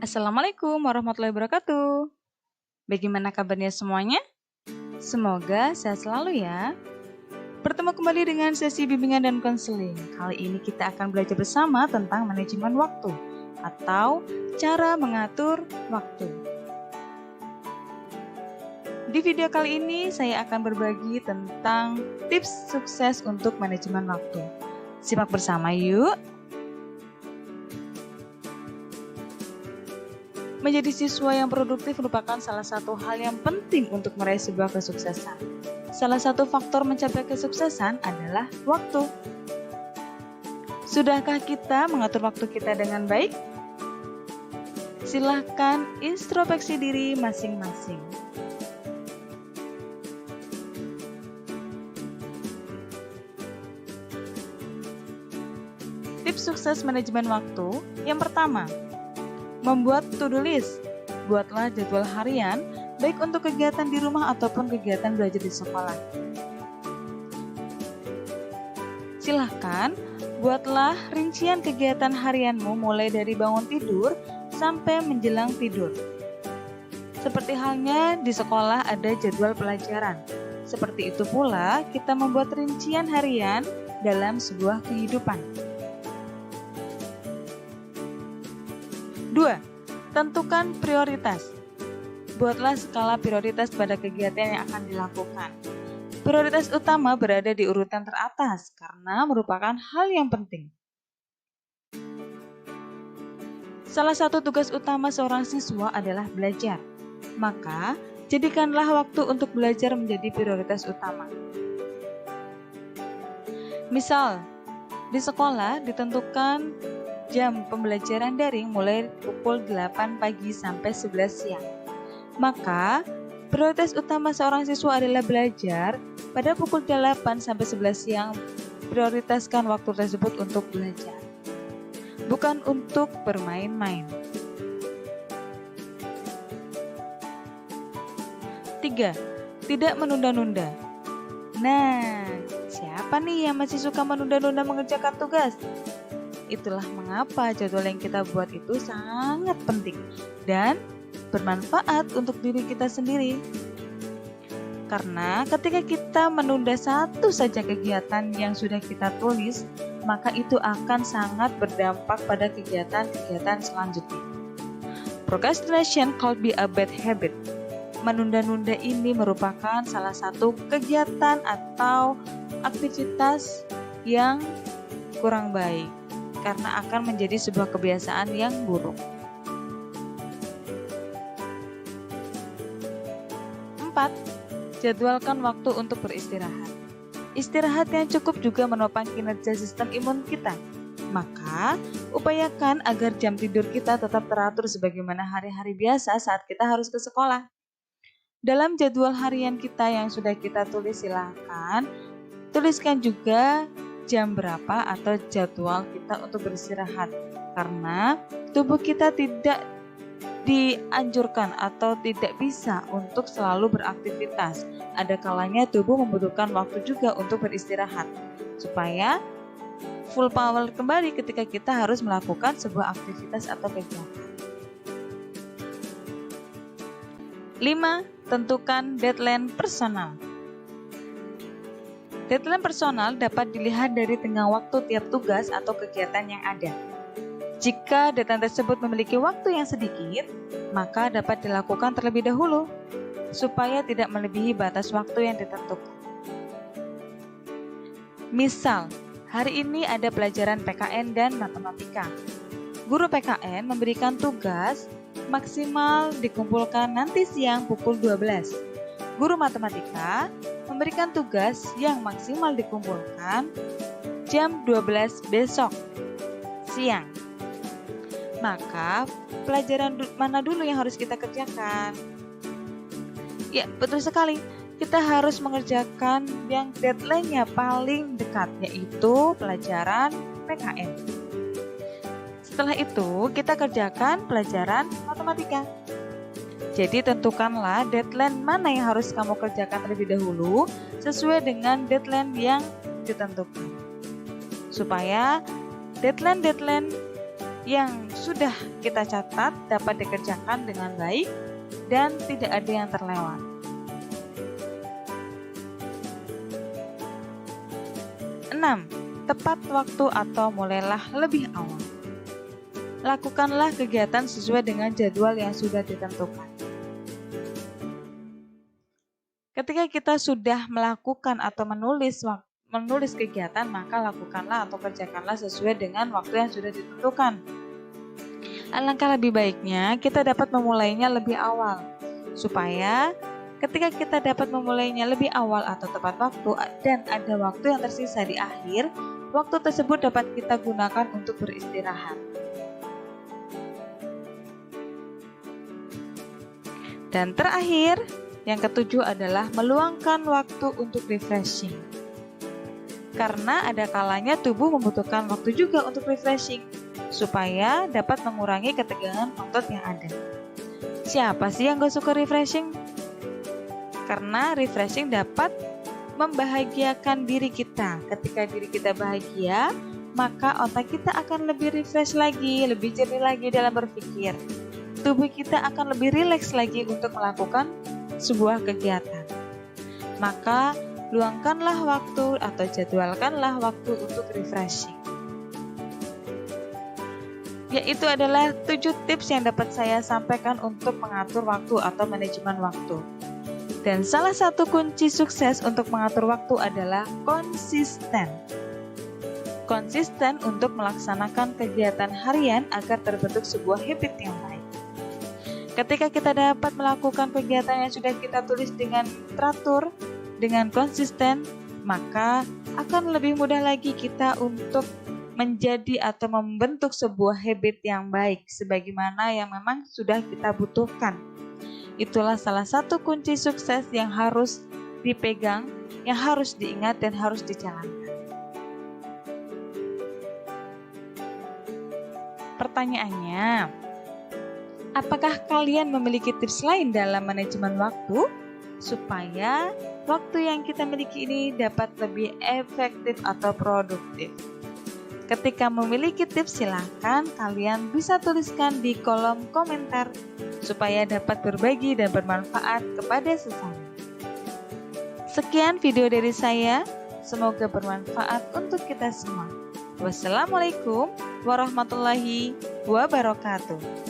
Assalamualaikum warahmatullahi wabarakatuh. Bagaimana kabarnya semuanya? Semoga sehat selalu ya. Bertemu kembali dengan sesi bimbingan dan konseling. Kali ini kita akan belajar bersama tentang manajemen waktu atau cara mengatur waktu. Di video kali ini saya akan berbagi tentang tips sukses untuk manajemen waktu. Simak bersama yuk. Menjadi siswa yang produktif merupakan salah satu hal yang penting untuk meraih sebuah kesuksesan. Salah satu faktor mencapai kesuksesan adalah waktu. Sudahkah kita mengatur waktu kita dengan baik? Silahkan introspeksi diri masing-masing. Tips sukses manajemen waktu yang pertama, membuat to-do list. Buatlah jadwal harian, baik untuk kegiatan di rumah ataupun kegiatan belajar di sekolah. Silahkan, buatlah rincian kegiatan harianmu mulai dari bangun tidur sampai menjelang tidur. Seperti halnya di sekolah ada jadwal pelajaran. Seperti itu pula kita membuat rincian harian dalam sebuah kehidupan. 2. Tentukan prioritas. Buatlah skala prioritas pada kegiatan yang akan dilakukan. Prioritas utama berada di urutan teratas karena merupakan hal yang penting. Salah satu tugas utama seorang siswa adalah belajar. Maka, jadikanlah waktu untuk belajar menjadi prioritas utama. Misal, di sekolah ditentukan jam pembelajaran daring mulai pukul 8 pagi sampai 11 siang. Maka, prioritas utama seorang siswa adalah belajar. Pada pukul 8 sampai 11 siang, prioritaskan waktu tersebut untuk belajar, bukan untuk bermain-main. 3. Tidak menunda-nunda. Nah, siapa nih yang masih suka menunda-nunda mengerjakan tugas? Itulah mengapa jadwal yang kita buat itu sangat penting dan bermanfaat untuk diri kita sendiri. Karena ketika kita menunda satu saja kegiatan yang sudah kita tulis, maka itu akan sangat berdampak pada kegiatan-kegiatan selanjutnya. Procrastination could be a bad habit. Menunda-nunda ini merupakan salah satu kegiatan atau aktivitas yang kurang baik, karena akan menjadi sebuah kebiasaan yang buruk. 4. Jadwalkan waktu untuk beristirahat. Istirahat yang cukup juga menopang kinerja sistem imun kita. Maka, upayakan agar jam tidur kita tetap teratur sebagaimana hari-hari biasa saat kita harus ke sekolah. Dalam jadwal harian kita yang sudah kita tulis, silakan tuliskan juga jam berapa atau jadwal kita untuk beristirahat, karena tubuh kita tidak dianjurkan atau tidak bisa untuk selalu beraktivitas. Ada kalanya tubuh membutuhkan waktu juga untuk beristirahat supaya full power kembali ketika kita harus melakukan sebuah aktivitas atau kegiatan. 5. Tentukan deadline personal. Deadline personal dapat dilihat dari tenggang waktu tiap tugas atau kegiatan yang ada. Jika deadline tersebut memiliki waktu yang sedikit, maka dapat dilakukan terlebih dahulu, supaya tidak melebihi batas waktu yang ditentukan. Misal, hari ini ada pelajaran PKN dan matematika. Guru PKN memberikan tugas maksimal dikumpulkan nanti siang pukul 12. Guru matematika memberikan tugas yang maksimal dikumpulkan jam 12 besok siang. Maka pelajaran mana dulu yang harus kita kerjakan? Ya, betul sekali. Kita harus mengerjakan yang deadline-nya paling dekat, yaitu pelajaran PKN. Setelah itu, kita kerjakan pelajaran matematika. Jadi tentukanlah deadline mana yang harus kamu kerjakan terlebih dahulu sesuai dengan deadline yang ditentukan. Supaya deadline yang sudah kita catat dapat dikerjakan dengan baik dan tidak ada yang terlewat. Enam, tepat waktu atau mulailah lebih awal. Lakukanlah kegiatan sesuai dengan jadwal yang sudah ditentukan. Ketika kita sudah melakukan atau menulis kegiatan, maka lakukanlah atau kerjakanlah sesuai dengan waktu yang sudah ditentukan. Alangkah lebih baiknya kita dapat memulainya lebih awal, supaya ketika kita dapat memulainya lebih awal atau tepat waktu dan ada waktu yang tersisa di akhir, waktu tersebut dapat kita gunakan untuk beristirahat. Dan terakhir, yang ketujuh adalah meluangkan waktu untuk refreshing. Karena ada kalanya tubuh membutuhkan waktu juga untuk refreshing, supaya dapat mengurangi ketegangan otot yang ada. Siapa sih yang gak suka refreshing? Karena refreshing dapat membahagiakan diri kita. Ketika diri kita bahagia, maka otak kita akan lebih refresh lagi, lebih jernih lagi dalam berpikir. Tubuh kita akan lebih rileks lagi untuk melakukan sebuah kegiatan. Maka luangkanlah waktu atau jadwalkanlah waktu untuk refreshing. Yaitu adalah 7 tips yang dapat saya sampaikan untuk mengatur waktu atau manajemen waktu. Dan salah satu kunci sukses untuk mengatur waktu adalah konsisten. Konsisten untuk melaksanakan kegiatan harian agar terbentuk sebuah habit yang baik. Ketika kita dapat melakukan kegiatan yang sudah kita tulis dengan teratur, dengan konsisten, maka akan lebih mudah lagi kita untuk menjadi atau membentuk sebuah habit yang baik sebagaimana yang memang sudah kita butuhkan. Itulah salah satu kunci sukses yang harus dipegang, yang harus diingat dan harus dijalankan. Pertanyaannya, apakah kalian memiliki tips lain dalam manajemen waktu supaya waktu yang kita miliki ini dapat lebih efektif atau produktif? Ketika memiliki tips, silakan kalian bisa tuliskan di kolom komentar supaya dapat berbagi dan bermanfaat kepada sesama. Sekian video dari saya, semoga bermanfaat untuk kita semua. Wassalamualaikum warahmatullahi wabarakatuh.